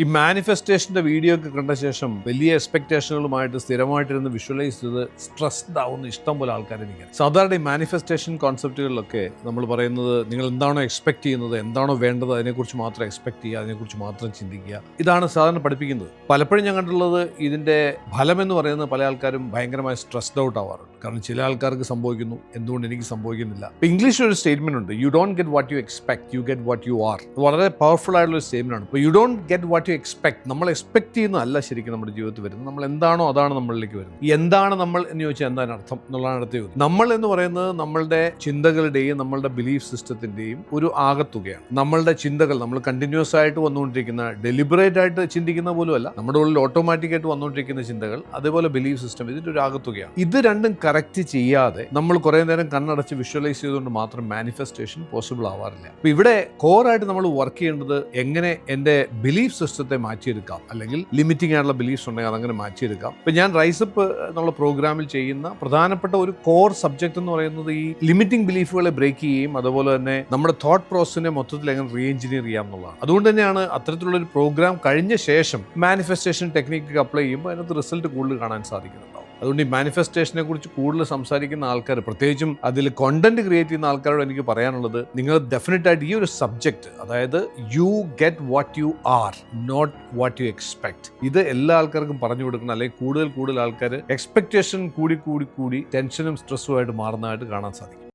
ഈ മാനിഫെസ്റ്റേഷൻ്റെ വീഡിയോ ഒക്കെ കണ്ട ശേഷം വലിയ എക്സ്പെക്ടേഷനുകളുമായിട്ട് സ്ഥിരമായിട്ടിരുന്ന് വിഷ്വലൈസ് ചെയ്ത് സ്ട്രെസ്ഡ് ആവുന്ന ഇഷ്ടം പോലെ ആൾക്കാർ എനിക്കറിയാം. സാധാരണ ഈ മാനിഫെസ്റ്റേഷൻ കോൺസെപ്റ്റുകളിലൊക്കെ നമ്മൾ പറയുന്നത് നിങ്ങൾ എന്താണോ എക്സ്പെക്ട് ചെയ്യുന്നത്, എന്താണോ വേണ്ടത്, അതിനെക്കുറിച്ച് മാത്രം എക്സ്പെക്ട് ചെയ്യുക, അതിനെക്കുറിച്ച് മാത്രം ചിന്തിക്കുക. ഇതാണ് സാധാരണ പഠിപ്പിക്കുന്നത്. പലപ്പോഴും ഞാൻ കണ്ടിട്ടുള്ളത് ഇതിൻ്റെ ഫലം എന്ന് പറയുന്നത് പല ആൾക്കാരും ഭയങ്കരമായി സ്ട്രെസ്ഡ് ഔട്ട് ആവാറുണ്ട്. കാരണം ചില ആൾക്കാർക്ക് സംഭവിക്കുന്നു, എന്തുകൊണ്ട് എനിക്ക് സംഭവിക്കുന്നില്ല. ഇപ്പോൾ ഇംഗ്ലീഷിൽ ഒരു സ്റ്റേറ്റ്മെന്റ് ഉണ്ട്, you don't get what you expect, U get what you R. വളരെ പവർഫുൾ ആയിട്ടുള്ള ഒരു സ്റ്റേറ്റ്മെന്റ് ആണ്. ഇപ്പോൾ you don't get what you expect, നമ്മൾ എക്സ്പെക്ട് ചെയ്യുന്നതല്ല ശരിക്കും നമ്മുടെ ജീവിതത്തിൽ വരുന്നത്. നമ്മൾ എന്താണോ അതാണ് നമ്മളിലേക്ക് വരുന്നത്. എന്താണ് നമ്മൾ എന്ന് ചോദിച്ചാൽ എന്താണ് അർത്ഥം എന്നുള്ളതാണ് അടുത്ത ചോദ്യം. നമ്മൾ എന്ന് പറയുന്നത് നമ്മളുടെ ചിന്തകളുടെയും നമ്മളുടെ ബിലീഫ് സിസ്റ്റത്തിന്റെയും ഒരു ആകത്തുകയാണ്. നമ്മളുടെ ചിന്തകൾ നമ്മൾ കണ്ടിന്യൂസ് ആയിട്ട് വന്നുകൊണ്ടിരിക്കുന്ന, ഡെലിബറേറ്റ് ആയിട്ട് ചിന്തിക്കുന്ന പോലും അല്ല, നമ്മുടെ ഉള്ളിൽ ഓട്ടോമാറ്റിക് ആയിട്ട് വന്നുകൊണ്ടിരിക്കുന്ന ചിന്തകൾ, അതേപോലെ ബിലീഫ് സിസ്റ്റം, ഇതിന്റെ ഒരു ആകത്തുകയാണ്. ഇത് രണ്ടും കറക്റ്റ് ചെയ്യാതെ നമ്മൾ കുറേ നേരം കണ്ണടച്ച് വിഷ്വലൈസ് ചെയ്തുകൊണ്ട് മാത്രം മാനിഫെസ്റ്റേഷൻ പോസിബിൾ ആവാറില്ല. അപ്പോൾ ഇവിടെ കോറായിട്ട് നമ്മൾ വർക്ക് ചെയ്യേണ്ടത് എങ്ങനെ എൻ്റെ ബിലീഫ് സിസ്റ്റത്തെ മാറ്റിയെടുക്കാം, അല്ലെങ്കിൽ ലിമിറ്റിംഗ് ആയിട്ടുള്ള ബിലീഫ്സ് ഉണ്ടെങ്കിൽ അതങ്ങനെ മാറ്റിയെടുക്കാം. ഇപ്പം ഞാൻ റൈസപ്പ് എന്നുള്ള പ്രോഗ്രാമിൽ ചെയ്യുന്ന പ്രധാനപ്പെട്ട ഒരു കോർ സബ്ജക്റ്റ് എന്ന് പറയുന്നത് ഈ ലിമിറ്റിംഗ് ബിലീഫുകളെ ബ്രേക്ക് ചെയ്യുകയും അതുപോലെ തന്നെ നമ്മുടെ തോട്ട് പ്രോസസ്സിനെ മൊത്തത്തിൽ എങ്ങനെ റീ എഞ്ചിനീയർ ചെയ്യാം എന്നുള്ളതാണ്. അതുകൊണ്ട് തന്നെയാണ് അത്തരത്തിലുള്ള ഒരു പ്രോഗ്രാം കഴിഞ്ഞ ശേഷം മാനിഫെസ്റ്റേഷൻ ടെക്നിക്ക് അപ്ലൈ ചെയ്യുമ്പോൾ അതിനകത്ത് റിസൾട്ട് കൂടുതൽ കാണാൻ സാധിക്കുന്നുണ്ടാവും. അതുകൊണ്ട് ഈ മാനിഫെസ്റ്റേഷനെ കുറിച്ച് കൂടുതൽ സംസാരിക്കുന്ന ആൾക്കാർ, പ്രത്യേകിച്ചും അതിൽ കോണ്ടന്റ് ക്രിയേറ്റ് ചെയ്യുന്ന ആൾക്കാരോട് എനിക്ക് പറയാനുള്ളത്, നിങ്ങൾ ഡെഫിനറ്റ് ആയിട്ട് ഈ ഒരു സബ്ജക്റ്റ്, അതായത് you get what you are, not what you expect, ഇത് എല്ലാ ആൾക്കാർക്കും പറഞ്ഞു കൊടുക്കണം. അല്ലെങ്കിൽ കൂടുതൽ ആൾക്കാർ എക്സ്പെക്ടേഷൻ കൂടി ടെൻഷനും സ്ട്രെസ്സും ആയിട്ട് മാറുന്നതായിട്ട് കാണാൻ സാധിക്കും.